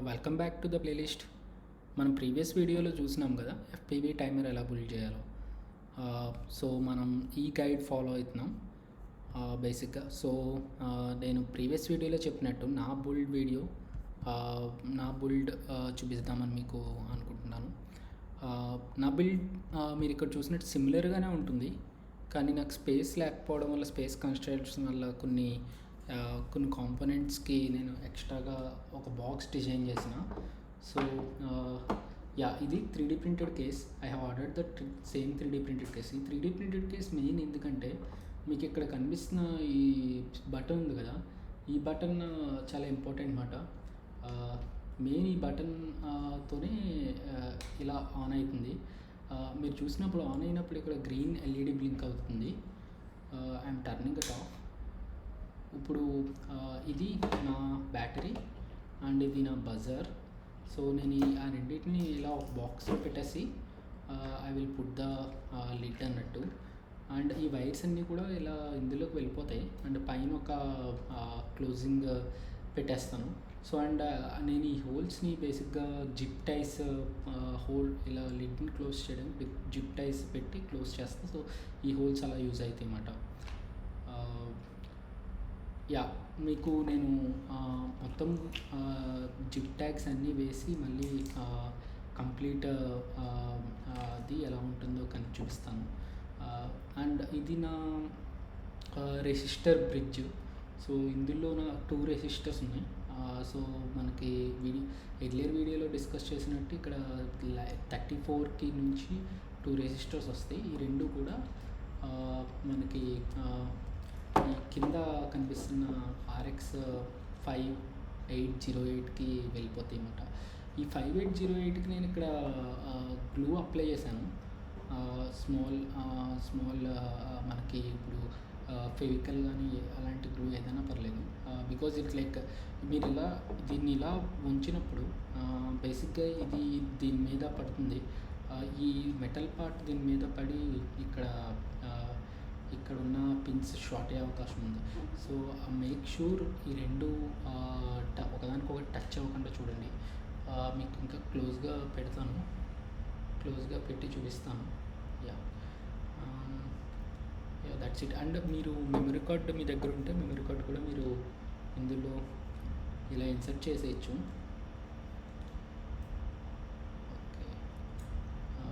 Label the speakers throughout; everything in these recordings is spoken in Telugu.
Speaker 1: Welcome back to the playlist. మనం ప్రీవియస్ వీడియోలో చూసినాం కదా ఎఫ్పివి టైమర్ ఎలా బిల్డ్ చేయాలో. సో మనం ఈ గైడ్ ఫాలో అవుతున్నాం బేసిక్గా. సో నేను ప్రీవియస్ వీడియోలో చెప్పినట్టు నా బిల్డ్ చూపిద్దామని మీకు అనుకుంటున్నాను. నా బిల్డ్ మీరు ఇక్కడ చూసినట్టు సిమిలర్గానే ఉంటుంది, కానీ నాకు స్పేస్ లేకపోవడం వల్ల, స్పేస్ కన్స్ట్రక్ట్స్ వల్ల కొన్ని కాంపోనెంట్స్కి నేను ఎక్స్ట్రాగా ఒక బాక్స్ డిజైన్ చేసిన. సో ఇది 3D printed case. I have ordered the same 3D printed case. ఈ 3D ప్రింటెడ్ కేస్ మెయిన్ ఎందుకంటే మీకు ఇక్కడ కనిపిస్తున్న ఈ బటన్ ఉంది కదా, ఈ బటన్ చాలా ఇంపార్టెంట్ మాట. మెయిన్ ఈ బటన్ తోనే ఇలా ఆన్ అవుతుంది. మీరు చూసినప్పుడు ఆన్ అయినప్పుడు ఇక్కడ గ్రీన్ ఎల్ఈడి బ్లింక్ అవుతుంది. I'm turning it of. ఇప్పుడు ఇది నా బ్యాటరీ అండ్ ఇది నా బజర్. సో నేను ఆ రెండింటిని ఇలా ఒక బాక్స్లో పెట్టేసి I will put the lid అన్నట్టు. అండ్ ఈ వైర్స్ అన్నీ కూడా ఇలా ఇందులోకి వెళ్ళిపోతాయి. అండ్ పైన ఒక క్లోజింగ్ పెట్టేస్తాను. సో అండ్ నేను ఈ హోల్స్ని బేసిక్గా జిప్ టైస్ హోల్ ఇలా లిడ్ని క్లోజ్ చేయడానికి జిప్ టైస్ పెట్టి క్లోజ్ చేస్తాను. సో ఈ హోల్స్ అలా యూజ్ అవుతాయి అన్నమాట. మీకు నేను మొత్తం జిప్ ట్యాగ్స్ అన్నీ వేసి మళ్ళీ కంప్లీట్ అది ఎలా ఉంటుందో చూపిస్తాను. అండ్ ఇది నా రెసిస్టర్ బ్రిడ్జ్. సో ఇందులో నా 2 రెసిస్టర్స్ ఉన్నాయి. సో మనకి ఎర్లియర్ వీడియోలో డిస్కస్ చేసినట్టు ఇక్కడ 34కి నుంచి 2 రెసిస్టర్స్ వస్తాయి. ఈ రెండు కూడా మనకి ఈ కింద కనిపిస్తున్న RX 5808కి వెళ్ళిపోతాయి అన్నమాట. ఈ 5808కి నేను ఇక్కడ గ్లూ అప్లై చేశాను. స్మాల్ మనకి ఇప్పుడు ఫెవికల్ కానీ అలాంటి గ్లూ ఏదైనా పర్లేదు. బికాజ్ ఇట్ లైక్ మీరు దీన్ని ఇలా ఉంచినప్పుడు బేసిక్గా ఇది దీని మీద పడుతుంది. ఈ మెటల్ పార్ట్ దీని మీద పడి ఇక్కడ ఉన్న పిన్స్ షార్ట్ అయ్యే అవకాశం ఉంది. సో మేక్ షూర్ ఈ రెండు ఒకదానికొకటి టచ్ అవ్వకుండా చూడండి. మీకు ఇంకా క్లోజ్గా పెట్టి చూపిస్తాను. That's it. అండ్ మీరు మెమరీ కార్డ్ మీ దగ్గర ఉంటే మెమరీ కార్డ్ కూడా మీరు ఇందులో ఇలా ఇన్సర్ట్ చేసేయచ్చు. ఓకే,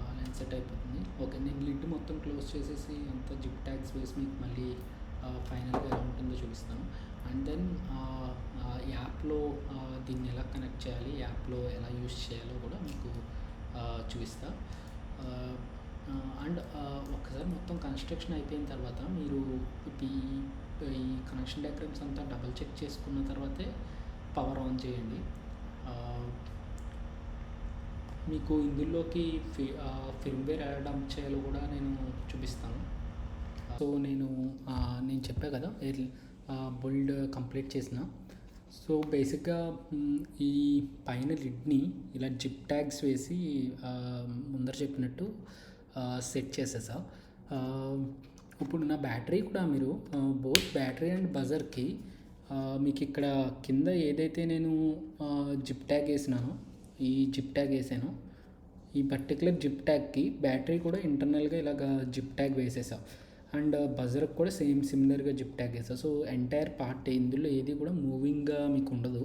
Speaker 1: అలా ఇన్సర్ట్ అయిపోతుంది. ఓకే, నేను లిడ్ మొత్తం క్లోజ్ చేసేసి అంతా జిప్ ట్యాగ్స్ వేసి మీకు మళ్ళీ ఫైనల్గా ఎలా ఉంటుందో చూపిస్తాను. అండ్ దెన్ యాప్లో దీన్ని ఎలా కనెక్ట్ చేయాలి, యాప్లో ఎలా యూజ్ చేయాలో కూడా మీకు చూపిస్తా. అండ్ ఒకసారి మొత్తం కన్స్ట్రక్షన్ అయిపోయిన తర్వాత మీరు ఈ కనెక్షన్ డయాగ్రామ్స్ అంతా డబల్ చెక్ చేసుకున్న తర్వాతే పవర్ ఆన్ చేయండి. మీకు ఇందులోకి ఫిర్మ్వేర్ యాడ్ చేయాలో కూడా నేను చూపిస్తాను. సో నేను చెప్పా కదా బిల్డ్ కంప్లీట్ చేసిన. సో బేసిక్గా ఈ పైన లిడ్ని ఇలా జిప్ ట్యాగ్స్ వేసి ముందర చెప్పినట్టు సెట్ చేసేసా. ఇప్పుడు నా బ్యాటరీ కూడా మీరు బోత్ బ్యాటరీ అండ్ బజర్కి మీకు ఇక్కడ కింద ఏదైతే నేను జిప్ ట్యాగ్ వేసినానో ఈ పర్టికులర్ జిప్ ట్యాగ్కి బ్యాటరీ కూడా ఇంటర్నల్గా ఇలాగ జిప్ ట్యాగ్ వేసేసా. అండ్ బజర్కి కూడా సిమిలర్గా జిప్ ట్యాగ్ వేసా. సో ఎంటైర్ పార్ట్ ఇందులో ఏది కూడా మూవింగ్గా మీకు ఉండదు.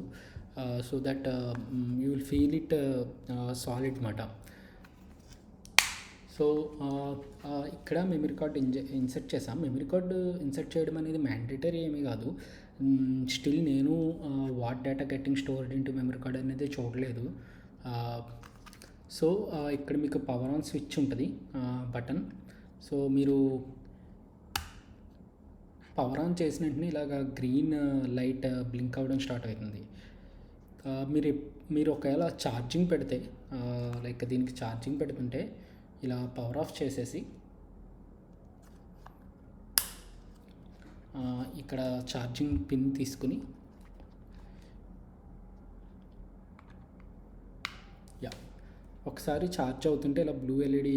Speaker 1: So that you will feel it solid మాట. సో ఇక్కడ మెమరీ కార్డ్ ఇన్సర్ట్ చేసాం. మెమరీ కార్డ్ ఇన్సర్ట్ చేయడం అనేది మ్యాండేటరీ ఏమీ కాదు. స్టిల్ నేను what data getting stored into memory card అనేది చూడలేదు. సో ఇక్కడ మీకు పవర్ ఆన్ స్విచ్ ఉంటుంది బటన్. సో మీరు పవర్ ఆన్ చేసిన వెంటనే ఇలాగ గ్రీన్ లైట్ బ్లింక్ అవ్వడం స్టార్ట్ అవుతుంది. మీరు ఒకవేళ ఛార్జింగ్ పెడితే లైక్ దీనికి ఛార్జింగ్ పెడుతుంటే ఇలా పవర్ ఆఫ్ చేసేసి ఇక్కడ ఛార్జింగ్ పిన్ తీసుకుని ఒకసారి ఛార్జ్ అవుతుంటే ఇలా బ్లూ ఎల్ఈడి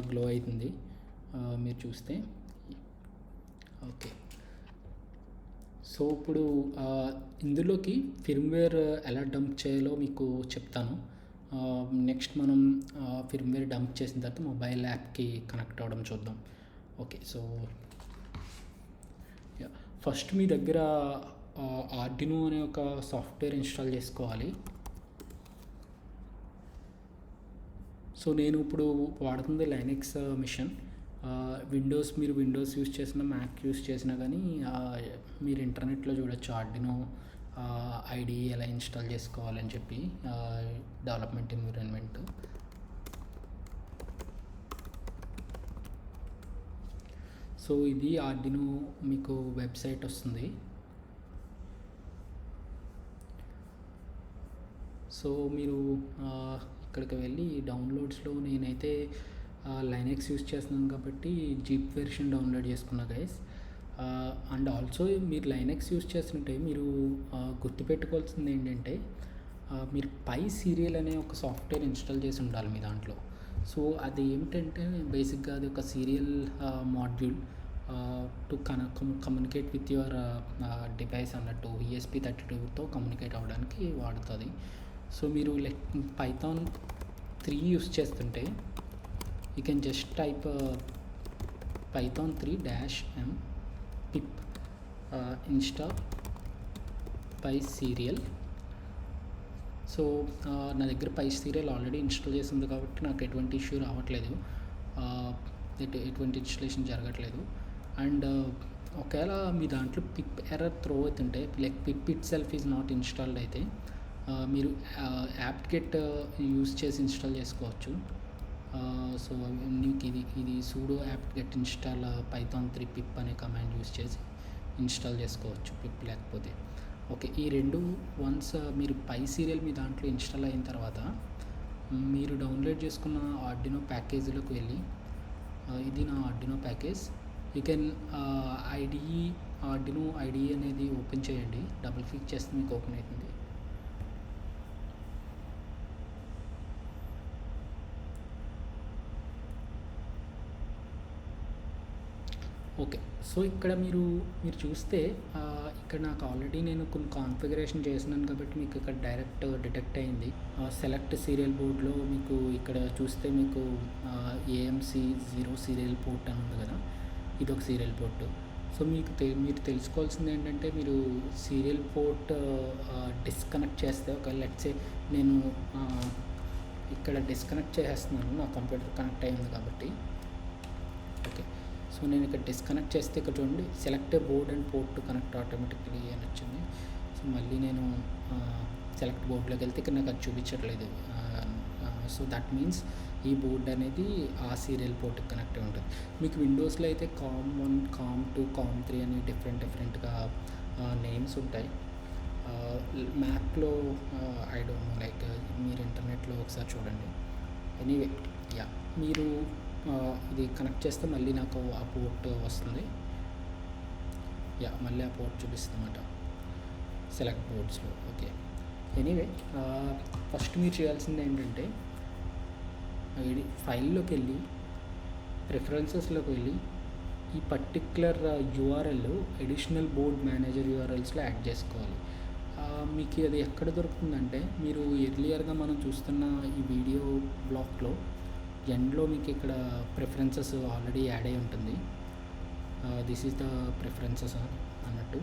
Speaker 1: గ్లో అవుతుంది మీరు చూస్తే. ఓకే, సో ఇప్పుడు ఇందులోకి ఫిర్మ్వేర్ ఎలా డంప్ చేయాలో మీకు చెప్తాను. నెక్స్ట్ మనం ఫిర్మ్వేర్ డంప్ చేసిన తర్వాత మొబైల్ యాప్కి కనెక్ట్ అవ్వడం చూద్దాం. ఓకే, సో ఫస్ట్ మీ దగ్గర ఆర్డినో అనే ఒక సాఫ్ట్వేర్ ఇన్స్టాల్ చేసుకోవాలి. సో నేను ఇప్పుడు వాడుతుంది లైనక్స్ మిషన్. మీరు విండోస్ యూస్ చేసినా మ్యాక్ యూస్ చేసినా కానీ మీరు ఇంటర్నెట్లో చూడొచ్చు ఆర్డినో ఐడిఈ ఎలా ఇన్స్టాల్ చేసుకోవాలని చెప్పి డెవలప్మెంట్ ఎన్విరాన్మెంట్. సో ఇది ఆర్డినో మీకు వెబ్సైట్ వస్తుంది. సో మీరు ఇక్కడికి వెళ్ళి డౌన్లోడ్స్లో నేనైతే లైనక్స్ యూస్ చేస్తున్నాను కాబట్టి జీప్ వెర్షన్ డౌన్లోడ్ చేసుకున్నా గైస్. అండ్ ఆల్సో మీరు లైనక్స్ యూస్ చేస్తుంటే మీరు గుర్తుపెట్టుకోవాల్సింది ఏంటంటే మీరు పై సీరియల్ అనే ఒక సాఫ్ట్వేర్ ఇన్స్టాల్ చేసి ఉండాలి మీ దాంట్లో. సో అది ఏమిటంటే బేసిక్గా అది ఒక serial module to communicate with your device అన్నట్టు ESP32తో కమ్యూనికేట్ అవ్వడానికి వాడుతుంది. సో మీరు లైక్ పైథాన్ 3 యూస్ చేస్తుంటే you can just type python 3-m pip install PySerial. So నా దగ్గర PySerial ఆల్రెడీ ఇన్స్టాల్ చేసింది కాబట్టి నాకు ఎటువంటి ఇష్యూ రావట్లేదు, ఎటువంటి ఇన్స్టలేషన్ జరగట్లేదు. అండ్ ఒకవేళ మీ దాంట్లో పిప్ ఎర్రర్ త్రో అవుతుంటే like pip itself is not installed అయితే మీరు యాప్ గెట్ యూస్ చేసి ఇన్స్టాల్ చేసుకోవచ్చు. సో మీకు ఇది sudo apt get install python 3 pip అనే కమాండ్ యూస్ చేసి ఇన్స్టాల్ చేసుకోవచ్చు పిప్ లేకపోతే. ఓకే, ఈ రెండు వన్స్ మీరు PySerial మీ దాంట్లో ఇన్స్టాల్ అయిన తర్వాత మీరు డౌన్లోడ్ చేసుకున్న ఆర్డినో ప్యాకేజీలోకి వెళ్ళి ఇది నా Arduino package. You can Arduino IDE అనేది ఓపెన్ చేయండి. డబుల్ క్లిక్ చేస్తే మీకు ఓపెన్ అవుతుంది. ఓకే, సో ఇక్కడ మీరు చూస్తే ఇక్కడ నాకు ఆల్రెడీ నేను కొన్ని కాన్ఫిగరేషన్ చేసినాను కాబట్టి మీకు ఇక్కడ డైరెక్ట్ డిటెక్ట్ అయింది. సెలెక్ట్ సీరియల్ బోర్డ్లో మీకు ఇక్కడ చూస్తే మీకు AMC 0 సీరియల్ పోర్ట్ అని ఉంది కదా, ఇది ఒక సీరియల్ పోర్ట్. సో మీరు తెలుసుకోవాల్సింది ఏంటంటే మీరు సీరియల్ పోర్ట్ డిస్కనెక్ట్ చేస్తే ఒక లెట్సే నేను ఇక్కడ డిస్కనెక్ట్ చేసేస్తున్నాను, నా కంప్యూటర్ కనెక్ట్ అయింది కాబట్టి. ఓకే, సో నేను ఇక్కడ డిస్కనెక్ట్ చేస్తే ఇక్కడ చూడండి select board and port to connect automatically అని వచ్చింది. సో మళ్ళీ నేను సెలెక్ట్ బోర్డ్లోకి వెళ్తే ఇక్కడ నాకు అది చూపించట్లేదు. సో దట్ మీన్స్ ఈ బోర్డ్ అనేది ఆ సీరియల్ పోర్ట్కి కనెక్ట్ అయి ఉంటుంది. మీకు విండోస్లో అయితే COM1, COM2, COM3 అని డిఫరెంట్గా నేమ్స్ ఉంటాయి. మ్యాక్లో ఐ డోంట్ నో, లైక్ మీరు ఇంటర్నెట్లో ఒకసారి చూడండి. ఎనీవే యా, మీరు ఇది కనెక్ట్ చేస్తే మళ్ళీ నాకు ఆ పోర్ట్ వస్తుంది. యా, మళ్ళీ ఆ పోర్ట్ చూపిస్తుంది అన్నమాట సెలెక్ట్ బోర్డ్స్లో. ఓకే, ఎనీవే ఫస్ట్ మీరు చేయాల్సింది ఏంటంటే ఫైల్లోకి వెళ్ళి ప్రిఫరెన్సెస్లోకి వెళ్ళి ఈ particular URL additional board manager URLస్లో యాడ్ చేసుకోవాలి. మీకు అది ఎక్కడ దొరుకుతుందంటే మీరు ఎర్లియర్గా మనం చూస్తున్న ఈ వీడియో బ్లాక్లో ఎండ్లో మీకు ఇక్కడ ప్రిఫరెన్సెస్ ఆల్రెడీ యాడ్ అయి ఉంటుంది. దిస్ ఈజ్ ద ప్రిఫరెన్సెస్ అన్నట్టు.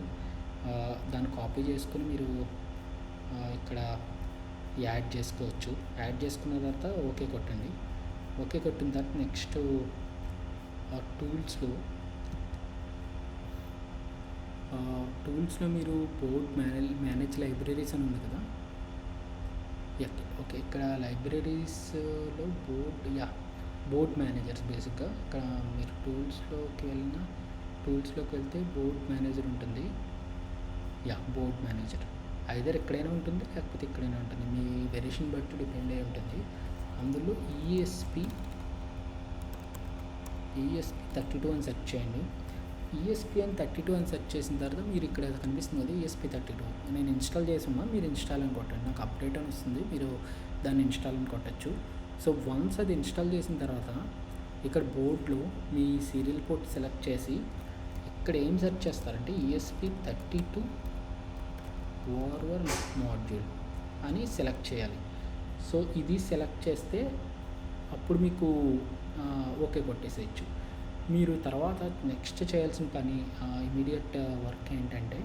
Speaker 1: దాన్ని కాపీ చేసుకుని మీరు ఇక్కడ యాడ్ చేసుకోవచ్చు. యాడ్ చేసుకున్న తర్వాత ఓకే కొట్టండి. ఓకే కొట్టిన తర్వాత నెక్స్ట్ టూల్స్లో మీరు బోర్డ్ మేనేజ్ లైబ్రరీస్ అని ఉంది కదా. ఓకే, ఇక్కడ లైబ్రరీస్లో బోర్డ్ మేనేజర్స్ బేసిక్గా ఇక్కడ మీరు టూల్స్లోకి వెళ్తే బోర్డ్ మేనేజర్ ఉంటుంది. బోర్డ్ మేనేజర్ ఐదర్ ఎక్కడైనా ఉంటుంది లేకపోతే ఎక్కడైనా ఉంటుంది, మీ వెరిషన్ బట్టి డిపెండ్ అయి ఉంటుంది. అందులో ESP32 అని సెర్చ్ చేయండి. ESP32 అని సెర్చ్ చేసిన తర్వాత మీరు ఇక్కడ కనిపిస్తుంది ESP32 నేను ఇన్స్టాల్ చేసి ఉన్నా, మీరు ఇన్స్టాల్ అని కొట్టండి. నాకు అప్డేట్ అని వస్తుంది, మీరు దాన్ని ఇన్స్టాల్ అని కొట్టచ్చు. సో వన్స్ అది ఇన్స్టాల్ చేసిన తర్వాత ఇక్కడ బోర్డ్లో మీ సీరియల్ పోర్ట్ సెలెక్ట్ చేసి ఇక్కడ ఏం సెర్చ్ చేస్తారంటే ESP32 ఓవర్ మాడ్యూల్ అని సెలెక్ట్ చేయాలి. సో ఇది సెలెక్ట్ చేస్తే అప్పుడు మీకు ఓకే కొట్టేసేయచ్చు. మీరు తర్వాత నెక్స్ట్ చేయాల్సిన పని ఇమీడియట్ వర్క్ ఏంటంటే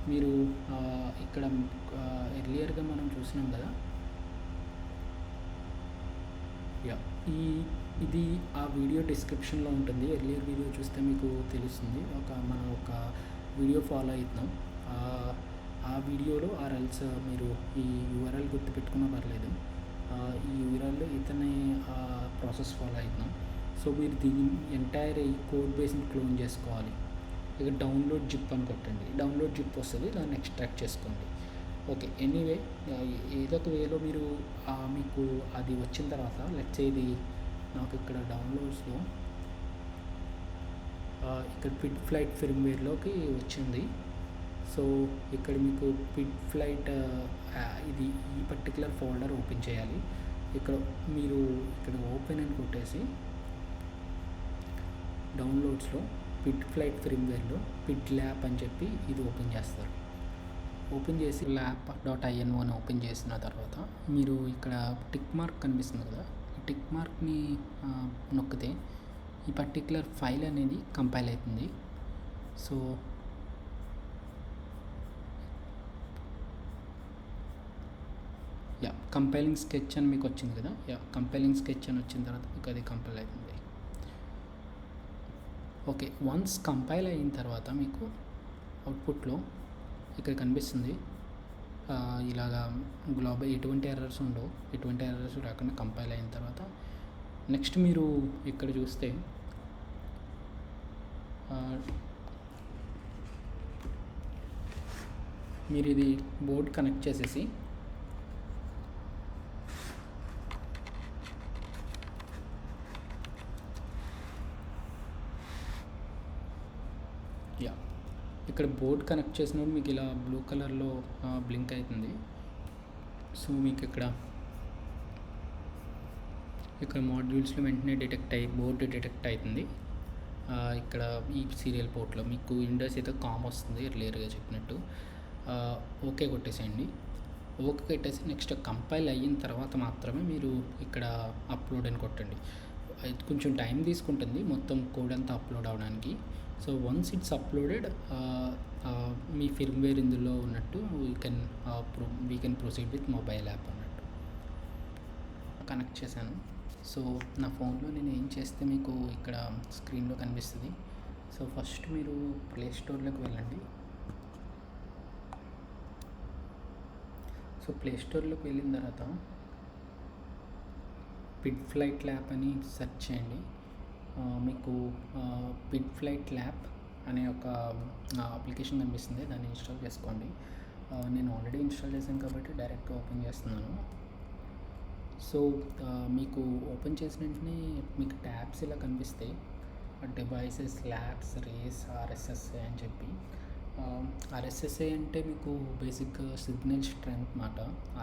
Speaker 1: మీరు ఇక్కడ ఎర్లియర్గా మనం చూసినాం కదా, ఇది ఆ వీడియో డిస్క్రిప్షన్లో ఉంటుంది. ఎర్లియర్ వీడియో చూస్తే మీకు తెలుస్తుంది. మనం ఒక వీడియో ఫాలో అవుతున్నాం. ఆ వీడియోలో ఆర్ఎల్స్ మీరు ఈ URL గుర్తుపెట్టుకున్నా పర్లేదు. ఈ URL ఇతనే ప్రాసెస్ ఫాలో అవుతున్నాం. సో మీరు దీని ఎంటైర్ ఈ కోడ్ బేస్ని క్లోన్ చేసుకోవాలి. ఇక డౌన్లోడ్ జిప్ అని కొట్టండి. డౌన్లోడ్ జిప్ వస్తుంది, దాన్ని ఎక్స్ట్రాక్ట్ చేసుకోండి. ఓకే, ఎనీవే ఏదో ఒక వేలో మీరు మీకు అది వచ్చిన తర్వాత లెట్స్ ఇది నాకు ఇక్కడ డౌన్లోడ్స్లో ఇక్కడ పిడ్ ఫ్లైట్ ఫిర్మ్వేర్లోకి వచ్చింది. సో ఇక్కడ మీకు పిడ్ ఫ్లైట్ ఇది ఈ పర్టికులర్ ఫోల్డర్ ఓపెన్ చేయాలి. ఇక్కడ ఓపెన్ అని కొట్టేసి డౌన్లోడ్స్లో పిడ్ ఫ్లైట్ ఫిర్మ్వేర్లో పిడ్ ల్యాప్ అని చెప్పి ఇది ఓపెన్ చేస్తారు. ఓపెన్ చేసి ల్యాప్.ino అని ఓపెన్ చేసిన తర్వాత మీరు ఇక్కడ టిక్ మార్క్ కనిపిస్తుంది కదా, ఈ టిక్ మార్క్ని నొక్కితే ఈ పర్టికులర్ ఫైల్ అనేది కంపైల్ అవుతుంది. సో కంపైలింగ్ స్కెచ్ అని మీకు వచ్చింది కదా, కంపైలింగ్ స్కెచ్ అని వచ్చిన తర్వాత మీకు అది కంపైల్ అవుతుంది. ఓకే, వన్స్ కంపైల్ అయిన తర్వాత మీకు అవుట్పుట్లో ఇక్కడ కనిపిస్తుంది ఇలాగా గ్లోబల్ ఎటువంటి ఎర్రర్స్ ఉండవు, ఎటువంటి ఎర్రర్స్ రాకుండా కంపైల్ అయిన తర్వాత నెక్స్ట్ మీరు ఇక్కడ చూస్తే మీరు ఇది బోర్డ్ కనెక్ట్ చేసేసి ఇక్కడ బోర్డ్ కనెక్ట్ చేసినప్పుడు మీకు ఇలా బ్లూ కలర్లో బ్లింక్ అవుతుంది. సో మీకు ఇక్కడ మాడ్యూల్స్లో వెంటనే బోర్డు డిటెక్ట్ అవుతుంది. ఇక్కడ ఈ సీరియల్ పోర్ట్లో మీకు విండోస్ అయితే కామ్ వస్తుంది ఎర్లియర్గా చెప్పినట్టు. ఓకే కొట్టేసేయండి. ఓకే కొట్టేసి నెక్స్ట్ కంపైల్ అయిన తర్వాత మాత్రమే మీరు ఇక్కడ అప్లోడ్ అని కొట్టండి. ఇది కొంచెం టైం తీసుకుంటుంది మొత్తం కోడ్ అంతా అప్లోడ్ అవడానికి. So once it's uploaded me firmware ఇందులో ఉన్నట్టు we can proceed with mobile app అన్నట్టు. కనెక్ట్ చేశాను. సో నా ఫోన్లో నేను ఏం చేస్తే మీకు ఇక్కడ స్క్రీన్లో కనిపిస్తుంది. సో ఫస్ట్ మీరు ప్లే స్టోర్లోకి వెళ్ళండి. సో ప్లే స్టోర్లోకి వెళ్ళిన తర్వాత పిడ్ ఫ్లైట్ ల్యాప్ అని సెర్చ్ చేయండి. మీకు పిడ్ ఫ్లైట్ ల్యాప్ అనే ఒక అప్లికేషన్ కనిపిస్తుంది, దాన్ని ఇన్స్టాల్ చేసుకోండి. నేను ఆల్రెడీ ఇన్స్టాల్ చేశాను కాబట్టి డైరెక్ట్గా ఓపెన్ చేస్తున్నాను. సో మీకు ఓపెన్ చేసిన వెంటనే మీకు ట్యాబ్స్ ఇలా కనిపిస్తాయి, డివైసెస్, ల్యాబ్స్, రేస్, RSSI అని చెప్పి. RSSI అంటే మీకు బేసిక్గా సిగ్నల్ స్ట్రెంగ్త్ మాట.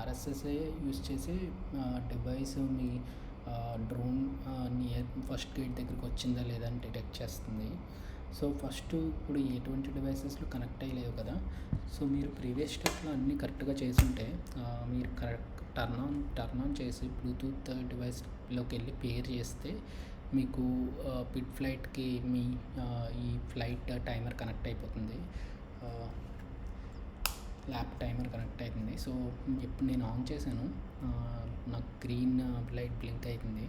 Speaker 1: RSSI యూజ్ చేసి డివైస్ మీ డ్రోన్ నియర్ ఫస్ట్ గేట్ దగ్గరికి వచ్చిందా లేదా అని డిటెక్ట్ చేస్తుంది. సో ఫస్ట్ ఇప్పుడు ఎటువంటి డివైసెస్లో కనెక్ట్ అయ్యలేవు కదా, సో మీరు ప్రీవియస్ స్టెప్లో అన్నీ కరెక్ట్గా చేసుంటే మీరు టర్న్ ఆన్ చేసి బ్లూటూత్ డివైస్లోకి వెళ్ళి పేర్ చేస్తే మీకు పిడ్ ఫ్లైట్కి మీ ఈ ఫ్లైట్ టైమర్ కనెక్ట్ అయిపోతుంది, ల్యాప్ టైమర్ కనెక్ట్ అవుతుంది. సో ఇప్పుడు నేను ఆన్ చేశాను, నాకు గ్రీన్ లైట్ బ్లింక్ అవుతుంది.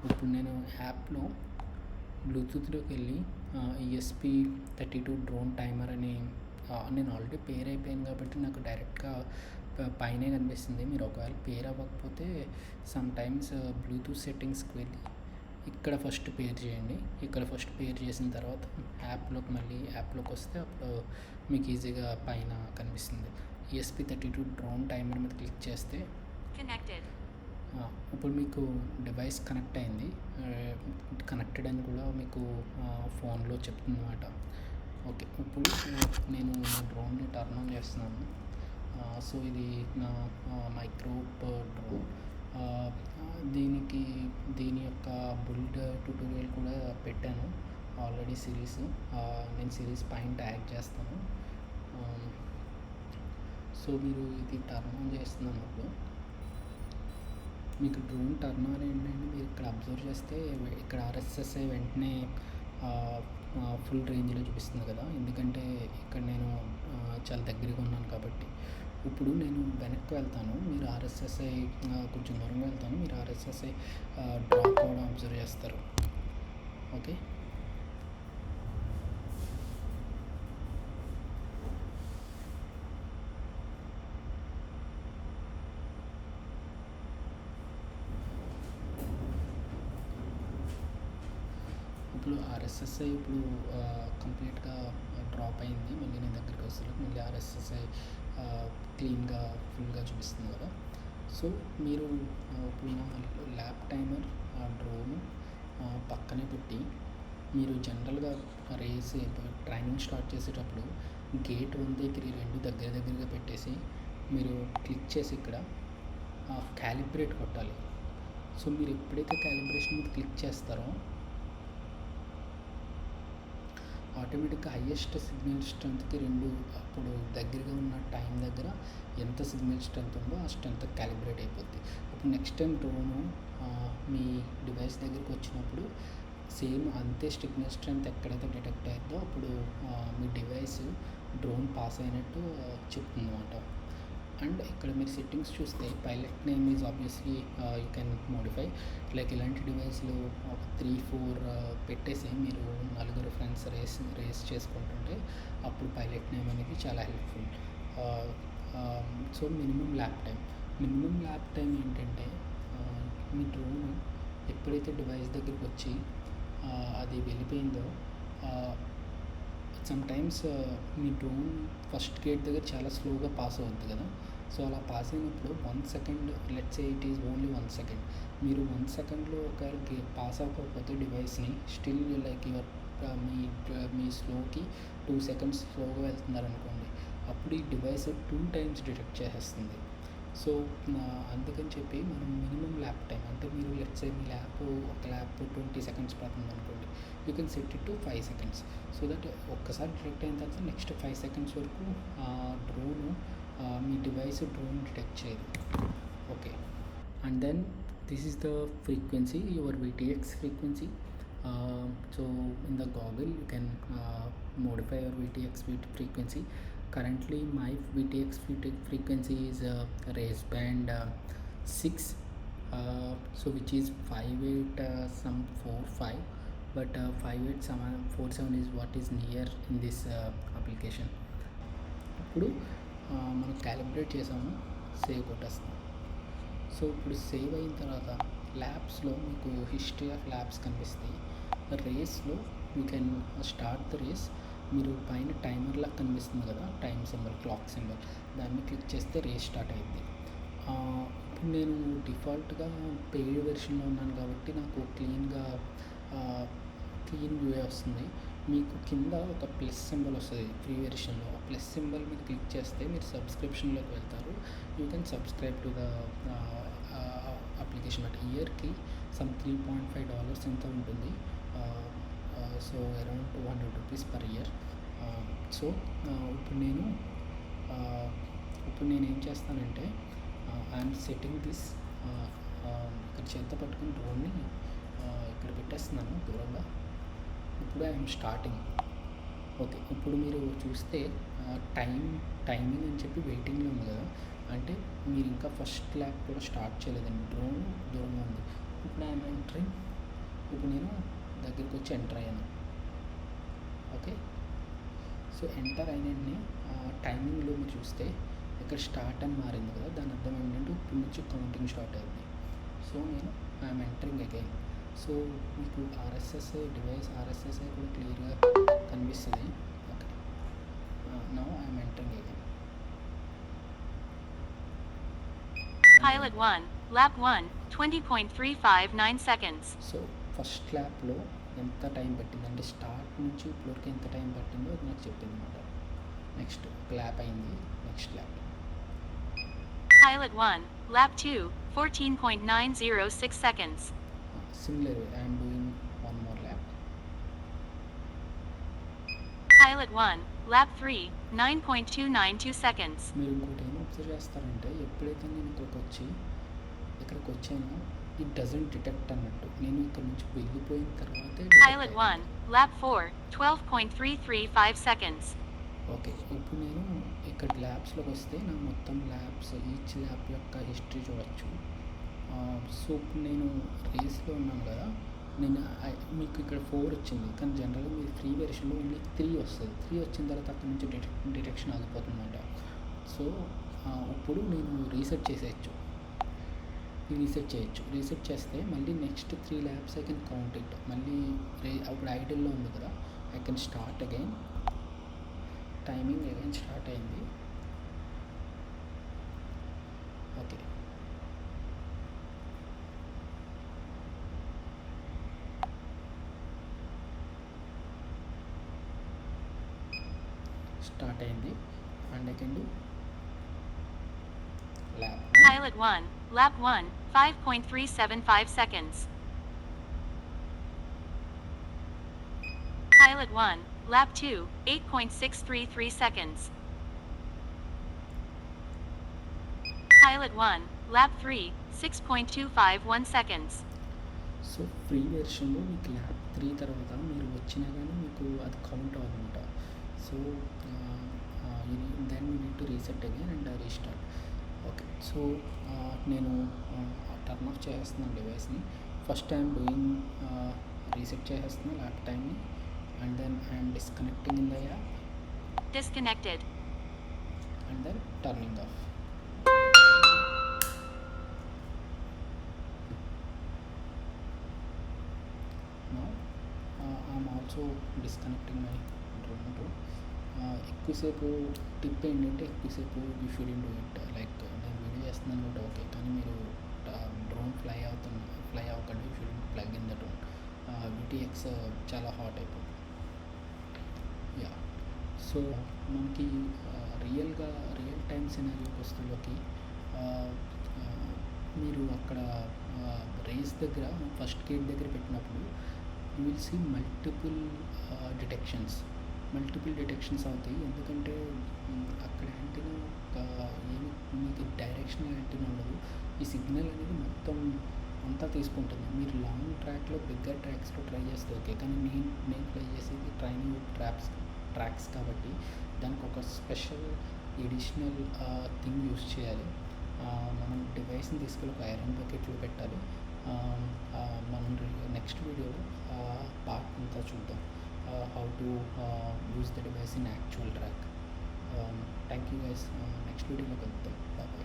Speaker 1: ఇప్పుడు నేను యాప్లో బ్లూటూత్లోకి వెళ్ళి ESP32 డ్రోన్ టైమర్ అని నేను ఆల్రెడీ పేర్ అయిపోయాను కాబట్టి నాకు డైరెక్ట్గా పైనే కనిపిస్తుంది. మీరు ఒకవేళ పేర్ అవ్వకపోతే సమ్ టైమ్స్ బ్లూటూత్ సెట్టింగ్స్కి వెళ్ళి ఇక్కడ ఫస్ట్ పేర్ చేయండి. ఇక్కడ ఫస్ట్ పేర్ చేసిన తర్వాత యాప్లోకి వస్తే అప్పుడు మీకు ఈజీగా పైన కనిపిస్తుంది. ESP32 డ్రోన్ టైమర్ మీద క్లిక్ చేస్తే ఇప్పుడు మీకు డివైస్ కనెక్ట్ అయింది, కనెక్టెడ్ అని కూడా మీకు ఫోన్లో చెప్తుంది అన్నమాట. ఓకే, ఇప్పుడు నేను నా డ్రోన్ని టర్న్ ఆన్ చేస్తున్నాను. సో ఇది నా మైక్రోప్ డ్రోన్. దీని యొక్క బిల్డ్ ట్యూటోరియల్ కూడా పెట్టాను ఆల్రెడీ సిరీస్. నేను సిరీస్ పైన ట్యాగ్ చేస్తాను. సో మీరు ఇది టర్న్ ఆన్ చేస్తున్నప్పుడు మీకు డ్రోన్ టర్న్ ఆన్ ఏంటంటే మీరు ఇక్కడ అబ్జర్వ్ చేస్తే ఇక్కడ ఆర్ఎస్ఎస్ఐ వెంటనే ఫుల్ రేంజ్లో చూపిస్తుంది కదా, ఎందుకంటే ఇక్కడ నేను చాలా దగ్గరగా ఉన్నాను కాబట్టి. ఇప్పుడు నేను వెనక్కి వెళ్తాను, మీరు ఆర్ఎస్ఎస్ఐ కొంచెం దూరంగా వెళ్తాను, మీరు ఆర్ఎస్ఎస్ఐ డ్రాప్ అవ్వడం అబ్జర్వ్ చేస్తారు. ఓకే, ఇప్పుడు ఆర్ఎస్ఎస్ఐ ఇప్పుడు కంప్లీట్గా డ్రాప్ అయింది. మళ్ళీ నేను దగ్గరికి వస్తాను, మళ్ళీ ఆర్ఎస్ఎస్ఐ క్లీన్గా ఫుల్గా చూపిస్తుంది కదా. సో మీరు ఇప్పుడు నా ల్యాప్ టైమర్ డ్రోన్ పక్కనే పెట్టి మీరు జనరల్గా రేస్ ట్రైనింగ్ స్టార్ట్ చేసేటప్పుడు గేట్ 1 దగ్గర 2 దగ్గరగా పెట్టేసి మీరు క్లిక్ చేసి ఇక్కడ క్యాలిబ్రేట్ కొట్టాలి. సో మీరు ఎప్పుడైతే క్యాలిబ్రేషన్ మీద క్లిక్ చేస్తారో ఆటోమేటిక్గా హయ్యెస్ట్ సిగ్నల్ స్ట్రెంత్కి 2 అప్పుడు దగ్గరగా ఉన్న టైం దగ్గర ఎంత సిగ్నల్ స్ట్రెంత్ ఉందో ఆ స్ట్రెంత్ క్యాలిబ్రేట్ అయిపోద్ది. ఇప్పుడు నెక్స్ట్ టైం డ్రోను మీ డివైస్ దగ్గరికి వచ్చినప్పుడు సేమ్ అంతే సిగ్నల్ స్ట్రెంత్ ఎక్కడైతే డిటెక్ట్ అయ్యిందో అప్పుడు మీ డివైస్ డ్రోన్ పాస్ అయినట్టు చెప్తుంది అన్నమాట. అండ్ ఇక్కడ మీరు సెట్టింగ్స్ చూస్తే pilot name is obviously you can modify. Like ఇలాంటి డివైస్లు ఒక 3-4 పెట్టేసి మీరు 4 ఫ్రెండ్స్ రేస్ చేసుకుంటుంటే అప్పుడు పైలట్ నేమ్ అనేది చాలా helpful. So minimum lap time ఏంటంటే మీ డ్రోన్ ఎప్పుడైతే డివైస్ దగ్గరికి వచ్చి అది వెళ్ళిపోయిందో సమ్టైమ్స్ మీ డ్రోన్ ఫస్ట్ గేట్ దగ్గర చాలా స్లోగా పాస్ అవుద్ది కదా. సో అలా పాస్ అయినప్పుడు 1 second, let's say it is only 1 second, మీరు 1 సెకండ్లో ఒకవేళ పాస్ అవ్వకపోతే డివైస్ని స్టిల్ లైక్ యువర్ మీ స్లోకి 2 సెకండ్స్ స్లోగా వెళ్తున్నారనుకోండి, అప్పుడు ఈ డివైస్ 2 టైమ్స్ డిటెక్ట్ చేసేస్తుంది. సో అందుకని చెప్పి మనం మినిమం ల్యాప్ టైం అంటే మీరు లెట్స్ సే మీ ఒక ల్యాప్ 20 సెకండ్స్ పడుతుంది అనుకోండి, you can set it to 5 seconds. So that ఒక్కసారి డిటెక్ట్ అయిన తర్వాత నెక్స్ట్ 5 సెకండ్స్ వరకు డ్రోను మీ డివైస్ డ్రోన్ డిటెక్ట్ చేయదు. Okay, and then this is the frequency, your VTX frequency. So in the goggle you can modify your VTX frequency. Currently my VTX frequency is race band 6, so which is 58 some 45, but 5847 is what is near in this application. ఇప్పుడు మనం క్యాలిబ్రేట్ చేసాము, సేవ్ కొట్టేస్తాం. సో ఇప్పుడు సేవ్ అయిన తర్వాత ల్యాబ్స్లో మీకు హిస్టరీ ఆఫ్ ల్యాబ్స్ కనిపిస్తాయి. రేస్లో you can start the race. మీరు పైన టైమర్లా కనిపిస్తుంది కదా, టైం సింబల్, క్లాక్ సింబల్, దాన్ని క్లిక్ చేస్తే రేస్ స్టార్ట్ అయింది. ఇప్పుడు నేను డిఫాల్ట్గా పెయిడ్ వెర్షన్లో ఉన్నాను కాబట్టి నాకు క్లీన్ వ్యూ వస్తుంది. మీకు కింద ఒక ప్లస్ సింబల్ వస్తుంది ఫ్రీ వెర్షన్లో. ఆ ప్లస్ సింబల్ మీద క్లిక్ చేస్తే మీరు సబ్స్క్రిప్షన్లోకి వెళ్తారు. You can subscribe to the application. But ఇయర్కి సమ్ $3.5 ఎంత ఉంటుంది. So around 200 rupees per year. So ఇప్పుడు నేను ఏం చేస్తానంటే ఐఎమ్ సెట్టింగ్ దిస్, ఇక్కడ చేత పట్టుకుని డ్రోన్ని ఇక్కడ పెట్టేస్తున్నాను దూరంగా. ఇప్పుడు ఐఎమ్ స్టార్టింగ్. ఓకే, ఇప్పుడు మీరు చూస్తే టైమింగ్ అని చెప్పి వెయిటింగ్లో ఉంది కదా, అంటే మీరు ఇంకా ఫస్ట్ ల్యాప్ కూడా స్టార్ట్ చేయలేదండి, డ్రోన్ దూరంగా ఉంది. ఇప్పుడు ఐఎమ్ ఎంటరింగ్. ఇప్పుడు నేను దగ్గరికి వచ్చి ఎంటర్ అయ్యాను. ఓకే, సో ఎంటర్ అయినండి టైమింగ్లో మీరు చూస్తే ఇక్కడ స్టార్ట్ అని మారింది కదా, దాని అర్థం ఏంటంటే ఇప్పుడు నుంచి కౌంటింగ్ స్టార్ట్ అయింది. సో నేను ఐఎమ్ ఎంటరింగ్ అగైన్. సో మీకు డివైస్ ఆర్ఎస్ఎస్ఐ కూడా క్లియర్గా కనిపిస్తుంది. Okay, now I'm entering again.
Speaker 2: Pilot 1, lap 1, 20.359 seconds.
Speaker 1: So first ల్యాప్లో ఎంత టైం పట్టింది అంటే స్టార్ట్ నుంచి ఇప్పటివరకు ఎంత టైం పట్టిందో అది నాకు చెప్పింది అనమాట. నెక్స్ట్ ఒక ల్యాప్ అయింది, next lap.
Speaker 2: Pilot 1, lap 2, 14.906 seconds.
Speaker 1: Similarly, I am doing one more lap.
Speaker 2: Pilot 1, lap 3, 9.292 seconds.
Speaker 1: మీరు ఇంకోటి ఏం అబ్జర్వ్ చేస్తారంటే ఎప్పుడైతే నేను ఇక్కడికి వచ్చానో ఇట్ డజంట్ డిటెక్ట్ అన్నట్టు. నేను ఇక్కడ నుంచి వెళ్ళిపోయిన తర్వాతే
Speaker 2: Pilot 1, lap 4, 12.335 seconds.
Speaker 1: ఓకే, ఇప్పుడు నేను ఇక్కడ ల్యాబ్స్లోకి వస్తే నా మొత్తం ల్యాబ్స్ ఈచ్ ల్యాబ్ యొక్క హిస్టరీ చూడవచ్చు. సో ఇప్పుడు నేను రేస్లో ఉన్నాను కదా, మీకు ఇక్కడ 4 వచ్చింది, కానీ జనరల్గా మీరు ఫ్రీ వెర్షన్లో ఓన్లీ 3 వస్తుంది. 3 వచ్చిన తర్వాత అక్కడ నుంచి డిటెక్షన్ ఆగిపోతుందన్నమాట. సో ఇప్పుడు నేను రీసెట్ చేయొచ్చు. రీసెట్ చేస్తే మళ్ళీ next 3 labs I can count it. మళ్ళీ అప్పుడు ఐడిల్లో ఉంది కదా, I can start again. Timing again start అయింది. ఓకే, స్టార్ట్ అయింది and I can do lab.
Speaker 2: Pilot 1, lap 1, 5.375 seconds. Pilot 1, lap 2, 8.633 seconds. Pilot 1, lap 3, 6.251 seconds.
Speaker 1: So free వెర్షన్లో మీకు ల్యాబ్ 3 తర్వాత మీరు వచ్చినా కానీ మీకు అది కౌంట్ అవ్వదన్నమాట. So then you need to reset again and restart. Okay, so నేను టర్న్ ఆఫ్ చేసేస్తున్నాను డివైస్ని. ఫస్ట్ ఐఎమ్ డూయింగ్ రీసెట్ చేసేస్తున్నాను ల్యాబ్ టైంని and then I'm disconnecting in the app
Speaker 2: Disconnected.
Speaker 1: And then turning off. I'm also disconnecting my drone too. ఎక్కువసేపు టిప్ ఏంటంటే ఎక్కువసేపు you shouldn't do it. Like నేను వీడియో చేస్తున్నాను కూడా ఓకే, కానీ మీరు డ్రోన్ ఫ్లై అవ్వకండి. You shouldn't plug in the drone. VTX చాలా హాట్ అయిపోతుంది. యా, సో మనకి రియల్ టైమ్ సినారియోకి వస్తులోకి మీరు అక్కడ రేస్ దగ్గర ఫస్ట్ గేట్ దగ్గర పెట్టినప్పుడు you will see multiple detections అవుతాయి. ఎందుకంటే అక్కడ యాంటీనా మీకు డైరెక్షనల్ యాంటీనా ఉండదు. ఈ సిగ్నల్ అనేది మొత్తం అంతా తీసుకుంటుంది. మీరు లాంగ్ ట్రాక్లో బిగ్గర్ ట్రాక్స్లో ట్రై చేస్తే ఓకే, కానీ నేను ట్రై చేసేది ట్రైనింగ్ ట్రాక్స్ కాబట్టి దానికి ఒక స్పెషల్ ఎడిషనల్ థింగ్ యూస్ చేయాలి. మనం డివైస్ని తీసుకెళ్ళి ఒక ఐరన్ బకెట్లో పెట్టాలి. మనం నెక్స్ట్ వీడియోలో పార్ట్ అంతా చూద్దాం, how to use the device in actual track. Thank you guys. Next video lo kaludam. Bye.